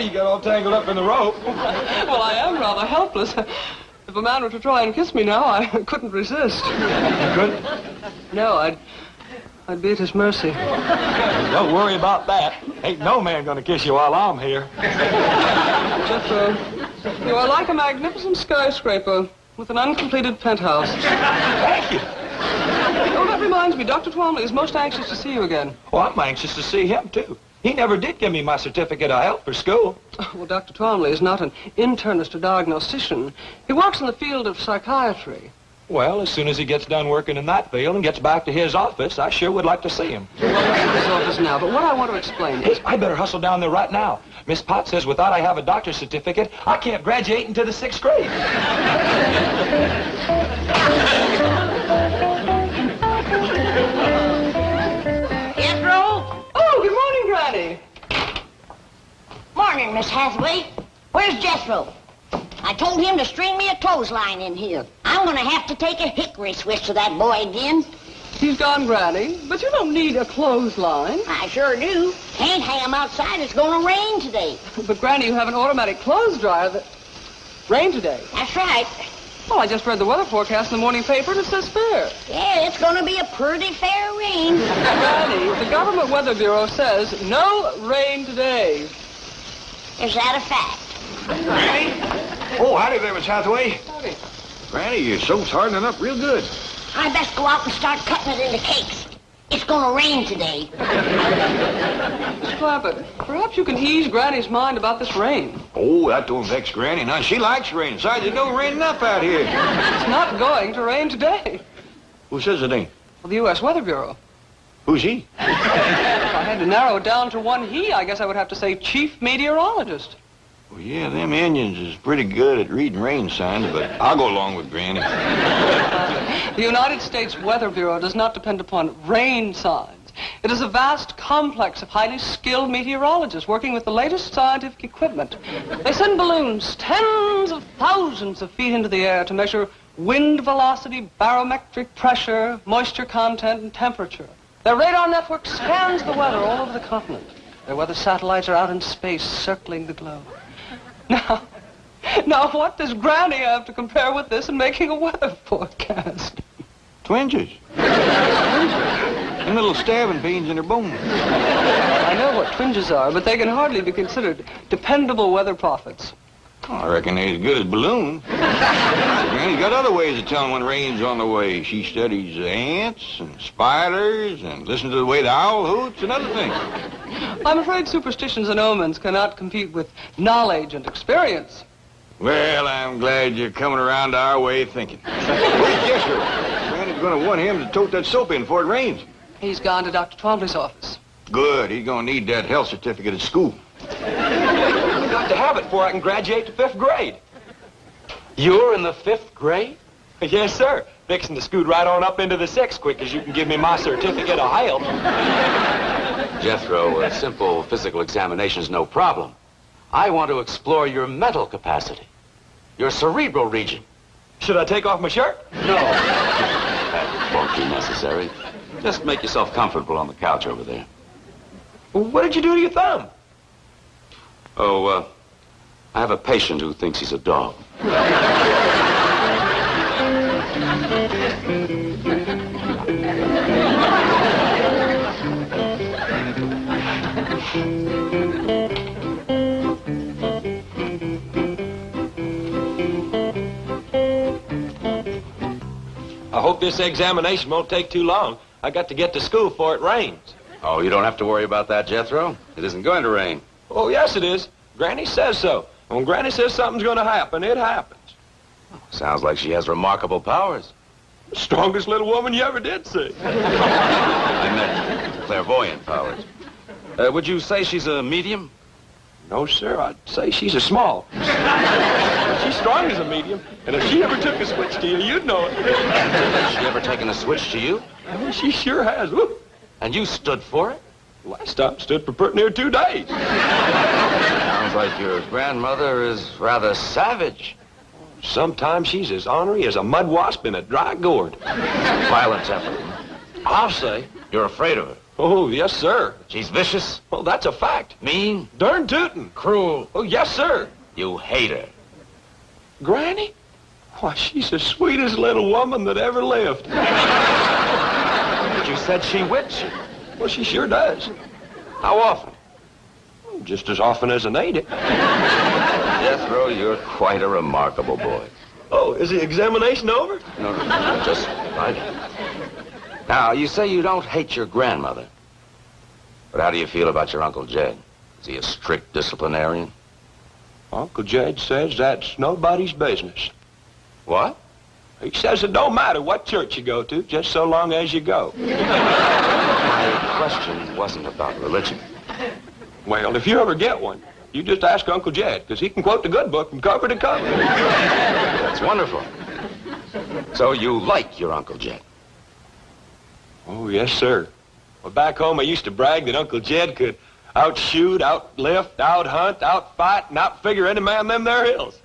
you got all tangled up in the rope. Well, I am rather helpless. If a man were to try and kiss me now, I couldn't resist. You couldn't? No, I'd be at his mercy. Don't worry about that. Ain't no man gonna kiss you while I'm here. Jethro, you are like a magnificent skyscraper with an uncompleted penthouse. Thank you. Oh, that reminds me, Dr. Twomley is most anxious to see you again. Well, I'm anxious to see him, too. He never did give me my certificate of health for school. Well, Dr. Twomley is not an internist or diagnostician. He works in the field of psychiatry. Well, as soon as he gets done working in that field and gets back to his office, I sure would like to see him. Well, I'm at his office now, but what I want to explain is... I better hustle down there right now. Miss Potts says without I have a doctor's certificate, I can't graduate into the 6th grade. Jethro? Oh, good morning, Granny. Morning, Miss Hathaway. Where's Jethro? I told him to string me a clothesline in here. I'm gonna have to take a hickory switch to that boy again. He's gone, Granny, but you don't need a clothesline. I sure do. Can't hang him outside. It's gonna rain today. But, Granny, you have an automatic clothes dryer that... Rain today. That's right. Well, I just read the weather forecast in the morning paper and it says fair. Yeah, it's gonna be a pretty fair rain. Granny, the Government Weather Bureau says no rain today. Is that a fact? Granny? Oh, howdy there, Miss Hathaway. Howdy. Granny, your soap's hardening up real good. I best go out and start cutting it into cakes. It's gonna rain today. Mr. Clampett, perhaps you can ease Granny's mind about this rain. Oh, that don't vex Granny. Now, she likes rain. Besides, it don't rain enough out here. It's not going to rain today. Who says it ain't? Well, the U.S. Weather Bureau. Who's he? If I had to narrow it down to one he, I guess I would have to say chief meteorologist. Well, yeah, them Indians is pretty good at reading rain signs, but I'll go along with Granny. The United States Weather Bureau does not depend upon rain signs. It is a vast complex of highly skilled meteorologists working with the latest scientific equipment. They send balloons tens of thousands of feet into the air to measure wind velocity, barometric pressure, moisture content, and temperature. Their radar network scans the weather all over the continent. Their weather satellites are out in space circling the globe. Now, what does Granny have to compare with this in making a weather forecast? Twinges. And little stabbing pains in her bones. I know what twinges are, but they can hardly be considered dependable weather prophets. Oh, I reckon they as good as balloons. Granny's got other ways of telling when rain's on the way. She studies ants and spiders and listens to the way the owl hoots and other things. I'm afraid superstitions and omens cannot compete with knowledge and experience. Well, I'm glad you're coming around to our way of thinking. Where's Jethro? Granny's going to want him to tote that soap in before it rains. He's gone to Dr. Twomley's office. Good. He's going to need that health certificate at school. I've got to have it before I can graduate to 5th grade. You're in the 5th grade? Yes, sir. Fixing to scoot right on up into the 6th quick as you can give me my certificate of health. Jethro, a simple physical examination is no problem. I want to explore your mental capacity, your cerebral region. Should I take off my shirt? No. That won't be necessary. Just make yourself comfortable on the couch over there. Well, what did you do to your thumb? Oh, I have a patient who thinks he's a dog. I hope this examination won't take too long. I got to get to school before it rains. Oh, you don't have to worry about that, Jethro. It isn't going to rain. Oh, yes, it is. Granny says so. When Granny says something's going to happen, it happens. Sounds like she has remarkable powers. Strongest little woman you ever did see. I meant clairvoyant powers. Would you say she's a medium? No, sir. I'd say she's a small. She's strong as a medium, and if she ever took a switch to you, you'd know it. Has she ever taken a switch to you? Oh, she sure has. Woo. And you stood for it? Last time stood for pretty near 2 days. Sounds like your grandmother is rather savage. Sometimes she's as ornery as a mud wasp in a dry gourd. Violent temper. I'll say. You're afraid of her. Oh, yes, sir. She's vicious, Well, that's a fact. mean, Darn tootin'. cruel. Oh, yes, sir. You hate her. Granny? Why, she's the sweetest little woman that ever lived. But you said she whips you. Well, she sure does. How often? Just as often as I need it. Jethro, you're quite a remarkable boy. Oh, is the examination over? No, just right. Now, you say you don't hate your grandmother. But how do you feel about your Uncle Jed? Is he a strict disciplinarian? Uncle Jed says that's nobody's business. What? He says it don't matter what church you go to, just so long as you go. My question wasn't about religion. Well, if you ever get one, you just ask Uncle Jed, because he can quote the good book from cover to cover. That's wonderful. So you like your Uncle Jed? Oh, yes, sir. Well, back home, I used to brag that Uncle Jed could outshoot, outlift, outhunt, outfight, and outfigure any man in them there hills.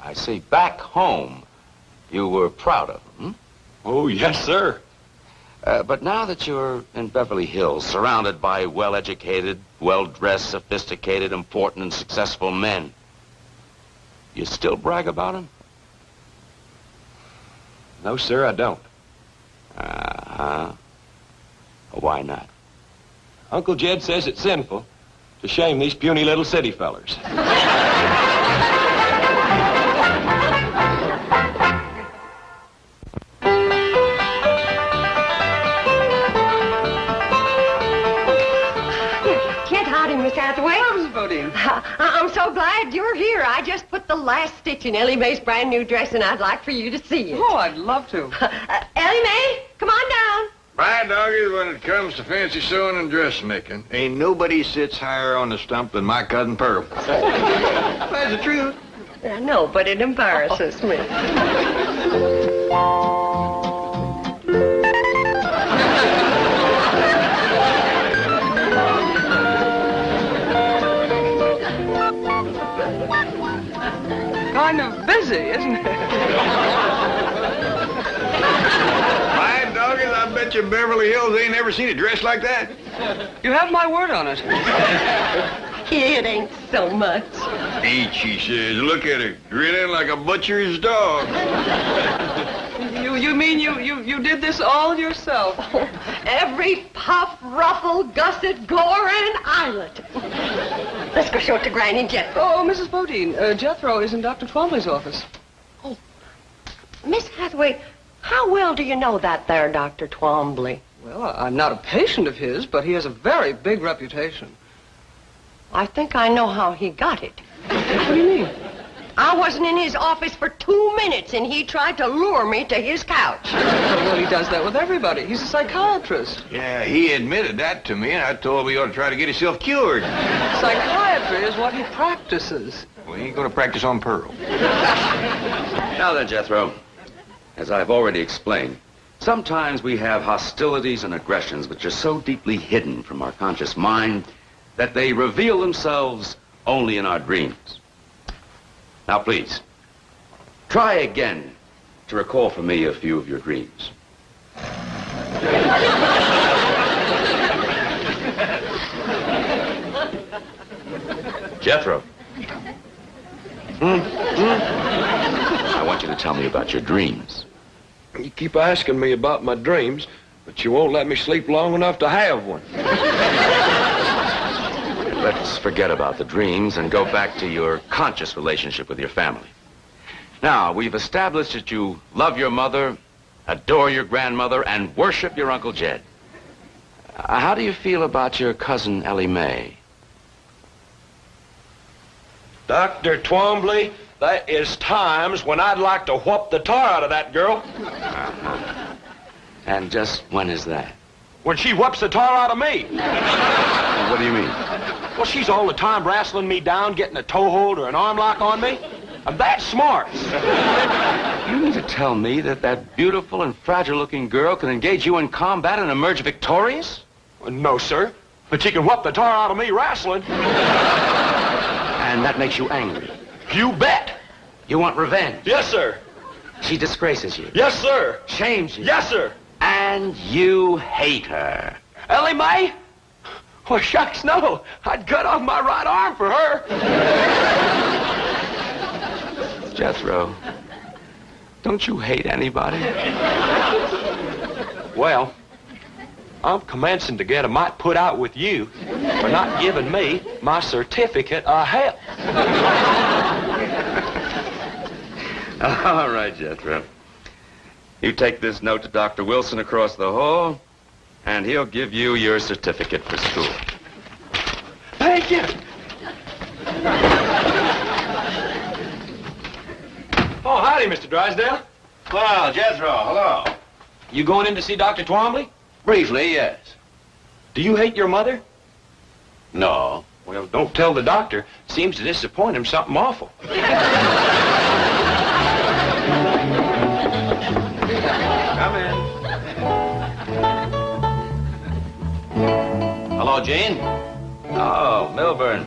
I see. Back home, you were proud of him, hmm? Oh, yes, sir. But now that you're in Beverly Hills, surrounded by well-educated, well-dressed, sophisticated, important, and successful men, you still brag about him? No, sir, I don't. Uh-huh. Why not? Uncle Jed says it's sinful to shame these puny little city fellers. Miss Hathaway. Hello, Mrs. Bodine. I'm so glad you're here. I just put the last stitch in Ellie Mae's brand new dress, and I'd like for you to see it. Oh, I'd love to. Ellie Mae, come on down. My doggies, when it comes to fancy sewing and dressmaking, ain't nobody sits higher on the stump than my cousin Pearl. That's the truth. No, but it embarrasses me. Kind of busy, isn't it? My doggies, I bet you Beverly Hills ain't never seen a dress like that. You have my word on it. It ain't so much. Ain't, she says. Look at her, grinning like a butcher's dog. You mean you did this all yourself? Every puff, ruffle, gusset, gore, and eyelet. Let's go show it to Granny and Jethro. Oh, Mrs. Bodine, Jethro is in Dr. Twombly's office. Oh, Miss Hathaway, how well do you know that there, Dr. Twombly? Well, I'm not a patient of his, but he has a very big reputation. I think I know how he got it. What do you mean? I wasn't in his office for 2 minutes, and he tried to lure me to his couch. Well, he does that with everybody. He's a psychiatrist. Yeah, he admitted that to me, and I told him he ought to try to get himself cured. Psychiatry is what he practices. Well, he ain't gonna practice on Pearl. Now then, Jethro, as I've already explained, sometimes we have hostilities and aggressions which are so deeply hidden from our conscious mind that they reveal themselves only in our dreams. Now, please, try again to recall for me a few of your dreams. Jethro. I want you to tell me about your dreams. You keep asking me about my dreams, but you won't let me sleep long enough to have one. Let's forget about the dreams and go back to your conscious relationship with your family. Now, we've established that you love your mother, adore your grandmother, and worship your Uncle Jed. How do you feel about your cousin Ellie Mae? Dr. Twombly, that is times when I'd like to whoop the tar out of that girl. Uh-huh. And just when is that? When she whoops the tar out of me. What do you mean? Well, she's all the time wrestling me down, getting a toe hold or an arm lock on me. I'm that smart. You mean to tell me that that beautiful and fragile-looking girl can engage you in combat and emerge victorious? No, sir. But she can whoop the tar out of me wrestling. And that makes you angry? You bet. You want revenge? Yes, sir. She disgraces you? Yes, sir. Shames you? Yes, sir. And you hate her? Ellie Mae? Well, shucks, no. I'd cut off my right arm for her. Jethro, don't you hate anybody? Well, I'm commencing to get a mite put out with you for not giving me my certificate of health. All right, Jethro. You take this note to Dr. Wilson across the hall, and he'll give you your certificate for school. Thank you. Oh, howdy, Mr. Drysdale. Well, Jethro, hello. You going in to see Dr. Twombly? Briefly, yes. Do you hate your mother? No. Well, don't tell the doctor. Seems to disappoint him something awful. Come in. Hello, Jane. Oh, Milburn.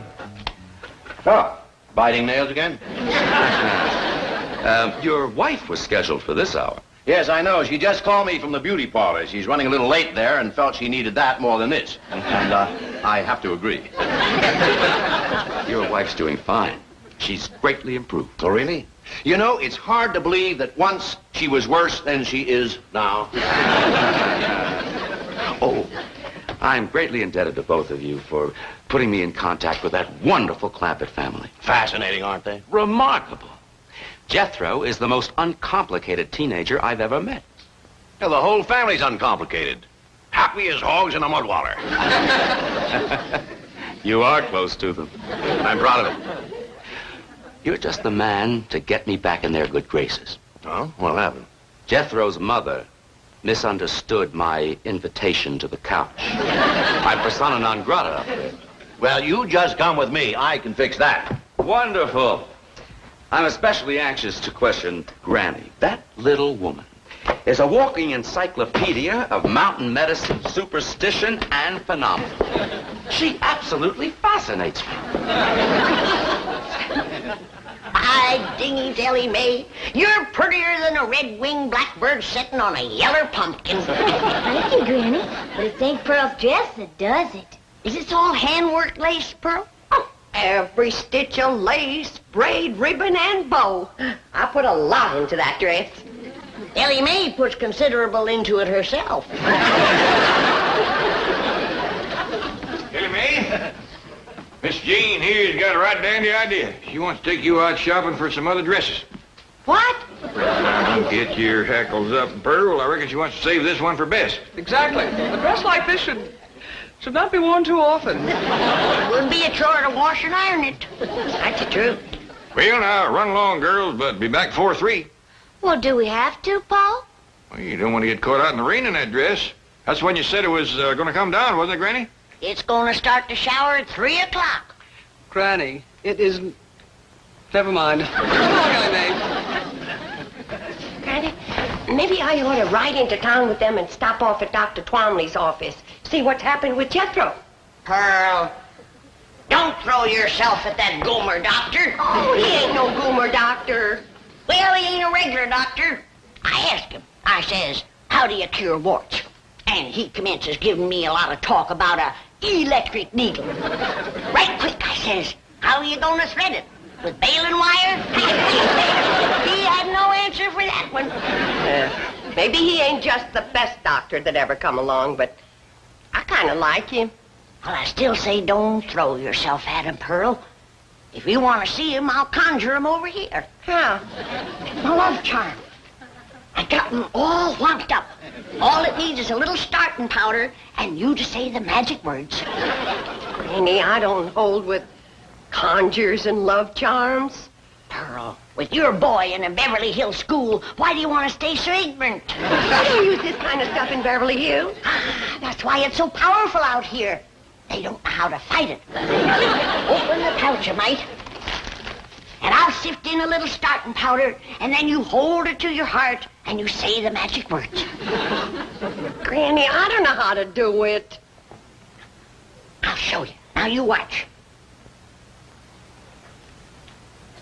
Oh, biting nails again? Your wife was scheduled for this hour. Yes, I know. She just called me from the beauty parlor. She's running a little late there and felt she needed that more than this. And I have to agree. Your wife's doing fine. She's greatly improved. Oh, really? You know, it's hard to believe that once she was worse than she is now. Oh, I'm greatly indebted to both of you for putting me in contact with that wonderful Clampett family. Fascinating, aren't they? Remarkable. Jethro is the most uncomplicated teenager I've ever met. Well, the whole family's uncomplicated. Happy as hogs in a mud water. You are close to them. I'm proud of it. You're just the man to get me back in their good graces. Oh, what happened? Jethro's mother misunderstood my invitation to the couch. I'm persona non grata. Well, you just come with me. I can fix that. Wonderful. I'm especially anxious to question Granny. That little woman is a walking encyclopedia of mountain medicine, superstition, and phenomena. She absolutely fascinates me. By dingies, Ellie Mae, you're prettier than a red-winged blackbird sitting on a yeller pumpkin. Thank you, Granny. But it's Aunt Pearl's dress that does it. Is this all handwork lace, Pearl? Oh, every stitch of lace, braid, ribbon, and bow. I put a lot into that dress. Ellie Mae puts considerable into it herself. Ellie Mae, Miss Jean here's got a right dandy idea. She wants to take you out shopping for some other dresses. What? Now, don't get your hackles up, Pearl. I reckon she wants to save this one for Bess. Exactly. A dress like this should not be worn too often. It would be a chore to wash and iron it. That's the truth. Well, now, run along, girls, but be back before 3. Well, do we have to, Paul? Well, you don't want to get caught out in the rain in that dress. That's when you said it was going to come down, wasn't it, Granny? It's going to start to shower at 3 o'clock. Granny, it isn't... Never mind. Come along, Ellie Mae. Granny, maybe I ought to ride into town with them and stop off at Dr. Twombly's office. See what's happened with Jethro. Pearl, don't throw yourself at that Gomer doctor. Oh, he ain't no goomer doctor. Well, he ain't a regular doctor. I asked him. I says, how do you cure warts? And he commences giving me a lot of talk about a electric needle. Right quick, I says, how are you going to thread it? With baling wire? He had no answer for that one. Maybe he ain't just the best doctor that ever come along, but I kind of like him. Well, I still say don't throw yourself at him, Pearl. If you want to see him, I'll conjure him over here. How? My love charm. I got him all wound up. All it needs is a little starting powder and you to say the magic words. Granny, I don't hold with conjures and love charms. Pearl, with your boy in a Beverly Hills school, why do you want to stay so ignorant? I don't use this kind of stuff in Beverly Hills. That's why it's so powerful out here. They don't know how to fight it. Open the pouch, you might. And I'll sift in a little starting powder, and then you hold it to your heart, and you say the magic words. Granny, I don't know how to do it. I'll show you. Now you watch.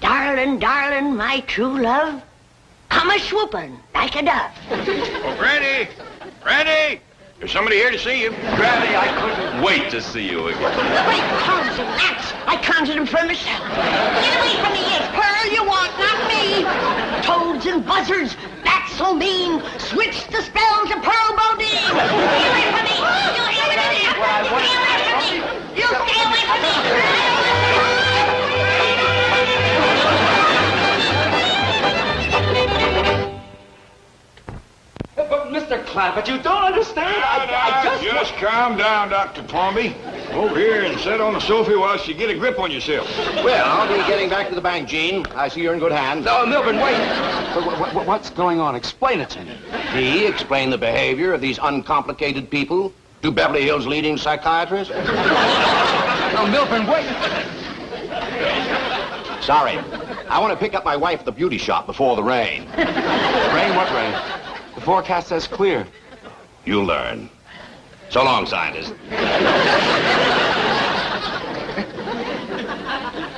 Darling, darling, my true love, come a-swooping like a dove. Granny! Granny! There's somebody here to see you. Granny, I couldn't wait to see you again. Great cows and gnats. I counted them for myself. Get away from me, yes, Pearl, you want, not me. Toads and buzzards, that's so mean. Switch the spell to Pearl Bodine. Get away from me. You stay away from me. You stay away from me. But, Mr. Clampett, you don't understand. I Just calm down, Dr. Palmy. Over here and sit on the sofa while you get a grip on yourself. Well, I'll be getting back to the bank, Gene. I see you're in good hands. No, Milburn, wait. What's going on? Explain it to me. He explained the behavior of these uncomplicated people to Beverly Hills' leading psychiatrist. No, Milburn, wait. Sorry. I want to pick up my wife at the beauty shop before the rain. Rain? What rain? The forecast says clear. You'll learn. So long, scientist.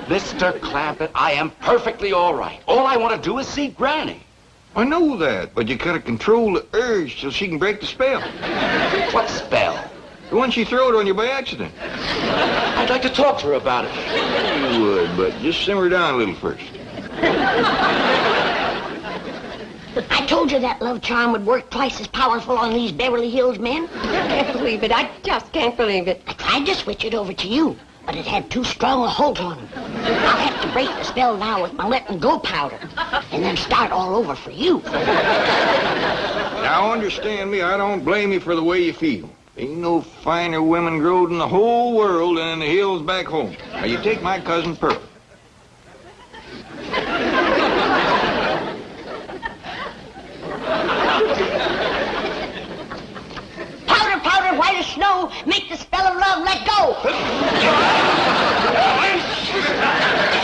Mr. Clampett, I am perfectly all right. All I want to do is see Granny. I know that, but you gotta control the urge so she can break the spell. What spell? The one she throwed on you by accident. I'd like to talk to her about it. You would, but just simmer down a little first. I told you that love charm would work twice as powerful on these Beverly Hills men. I can't believe it. I just can't believe it. I tried to switch it over to you, but it had too strong a hold on him. I'll have to break the spell now with my letting go powder, and then start all over for you. Now, understand me, I don't blame you for the way you feel. Ain't no finer women growed in the whole world than in the hills back home. Now, you take my cousin Pearl. Powder, powder, white as snow, make the spell of love let go. The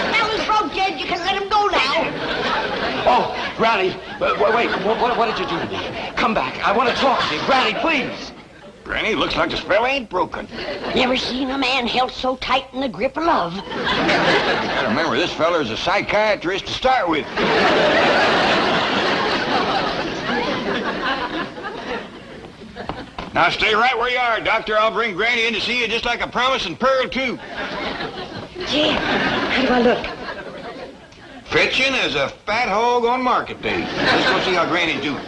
spell is broke, Jed. You can let him go now. Oh, Granny, wait, what did you do to me? Come back. I want to talk to you. Granny, please. Granny, looks like the spell ain't broken. Never seen a man held so tight in the grip of love. You gotta remember, this feller's a psychiatrist to start with. Now stay right where you are, Doctor. I'll bring Granny in to see you just like I promised, and Pearl, too. Jed, how do I look? Fetching as a fat hog on market day. Let's go see how Granny's doing.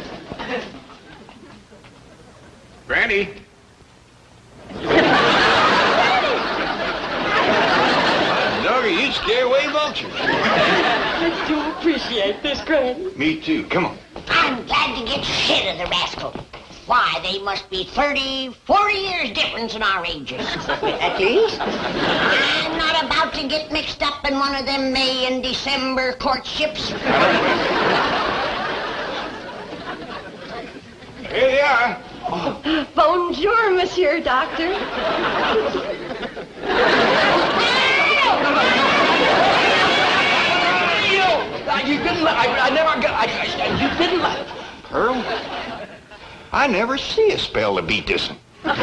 Granny. Doggy, you'd scare away vultures. I do appreciate this, Granny. Me too. Come on. I'm glad to get rid of the rascal. Why, they must be 30, 40 years difference in our ages. At least. I'm not about to get mixed up in one of them May and December courtships. Here they are. Bonjour, Monsieur Doctor. You didn't let... I never got... you didn't let... Pearl, I never see a spell to beat this one. I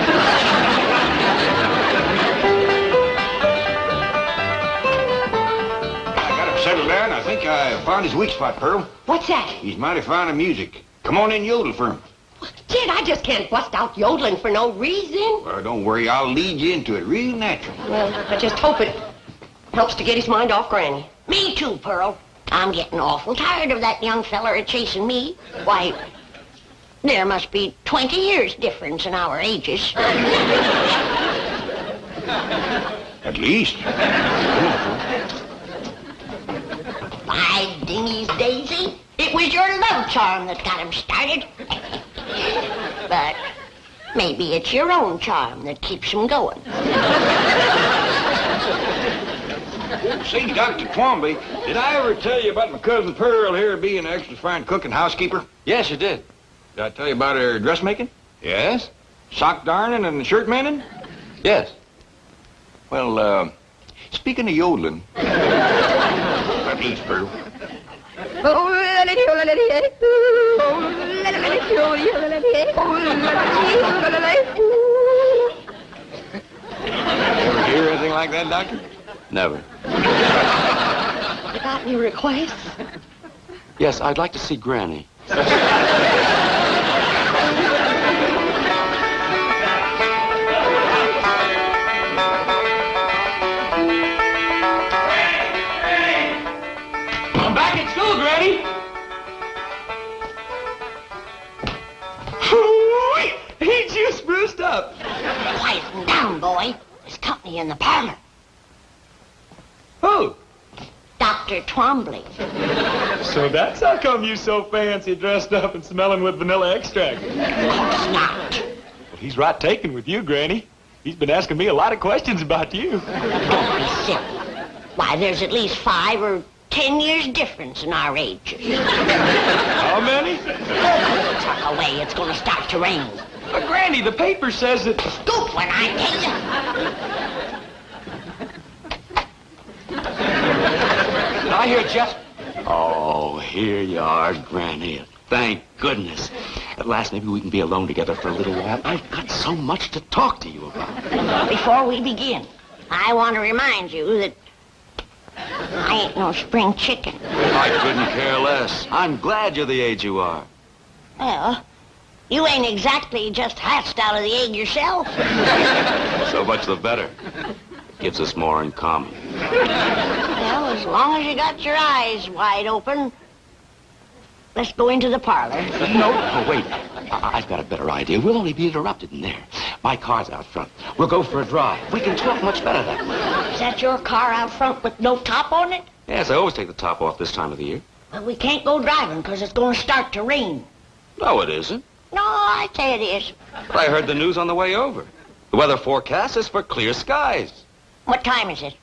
got him settled down. I think I found his weak spot, Pearl. What's that? He's mighty fond of music. Come on in, yodel for him. Jed, I just can't bust out yodeling for no reason. Well, don't worry. I'll lead you into it real natural. Well, I just hope it helps to get his mind off Granny. Me too, Pearl. I'm getting awful tired of that young feller chasing me. Why, there must be 20 years difference in our ages. At least. By dingy's daisy, it was your love charm that got him started. But maybe it's your own charm that keeps him going. Say, Dr. Twombly, did I ever tell you about my cousin Pearl here being an extra fine cook and housekeeper? Yes, you did. Did I tell you about her dressmaking? Yes? Sock darning and shirt mending? Yes. Well, speaking of yodeling, at least, Pearl. Ever hear anything like that, Doctor? Never. You got any requests? Yes, I'd like to see Granny. Granny? Hoo-wee! Ain't you spruced up? Quieten down, boy. There's company in the parlor. Who? Dr. Twombly. So that's how come you so fancy dressed up and smelling with vanilla extract. Of course not. Well, he's right taken with you, Granny. He's been asking me a lot of questions about you. Don't be silly. Why, there's at least 5 or 10 years difference in our ages. How many? Tuck away, it's gonna start to rain. But Granny, the paper says that... Scoot when I tell you. I hear Jeff... Oh, here you are, Granny. Thank goodness. At last, maybe we can be alone together for a little while. I've got so much to talk to you about. Before we begin, I want to remind you that I ain't no spring chicken. I couldn't care less. I'm glad you're the age you are. Well, you ain't exactly just hatched out of the egg yourself. So much the better. Gives us more in common. Well, as long as you got your eyes wide open, let's go into the parlor. No, wait. I've got a better idea. We'll only be interrupted in there. My car's out front. We'll go for a drive. We can talk much better that way. Is that your car out front with no top on it? Yes, I always take the top off this time of the year. Well, we can't go driving because it's going to start to rain. No, it isn't. No, I say it is. But I heard the news on the way over. The weather forecast is for clear skies. What time is it?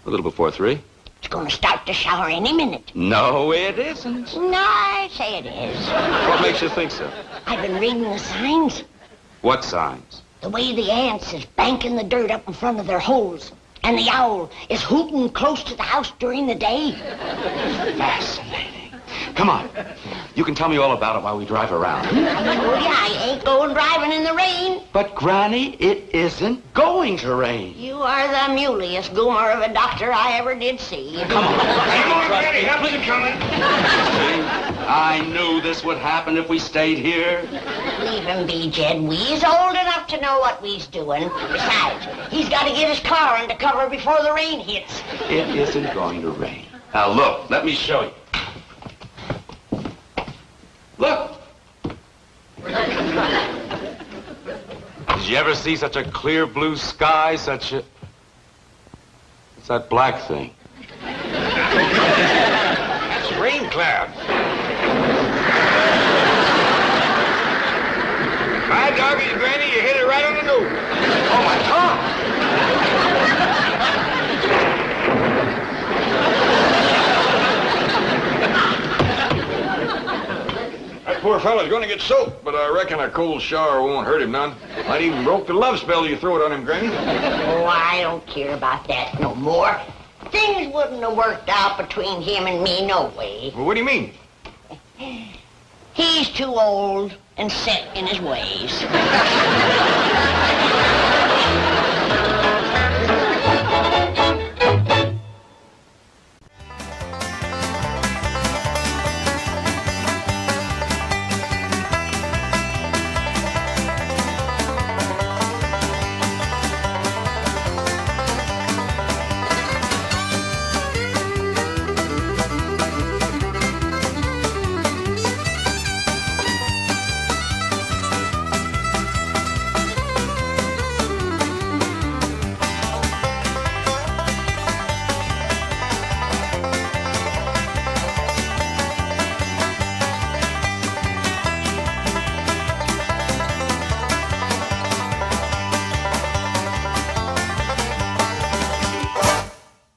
A little before 3. It's going to start to shower any minute. No, it isn't. No, I say it is. What makes you think so? I've been reading the signs. What signs? The way the ants is banking the dirt up in front of their holes. And the owl is hooting close to the house during the day. Fascinating. Come on. You can tell me all about it while we drive around. I told you I ain't going driving in the rain. But, Granny, it isn't going to rain. You are the muleyest goomer of a doctor I ever did see. Come on. Come on, Granny, help me coming. I knew this would happen if we stayed here. Leave him be, Jed. We's old enough to know what we's doing. Besides, he's got to get his car under cover before the rain hits. It isn't going to rain. Now, look, let me show you. Look. Did you ever see such a clear blue sky, such a... What's that black thing? That's rain clouds. My doggies, Granny, you hit it right on the nose. Oh, my God! That poor fella's going to get soaked, but I reckon a cold shower won't hurt him none. Might even broke the love spell you throw it on him, Granny. Oh, I don't care about that no more. Things wouldn't have worked out between him and me no way. Well, what do you mean? He's too old and set in his ways.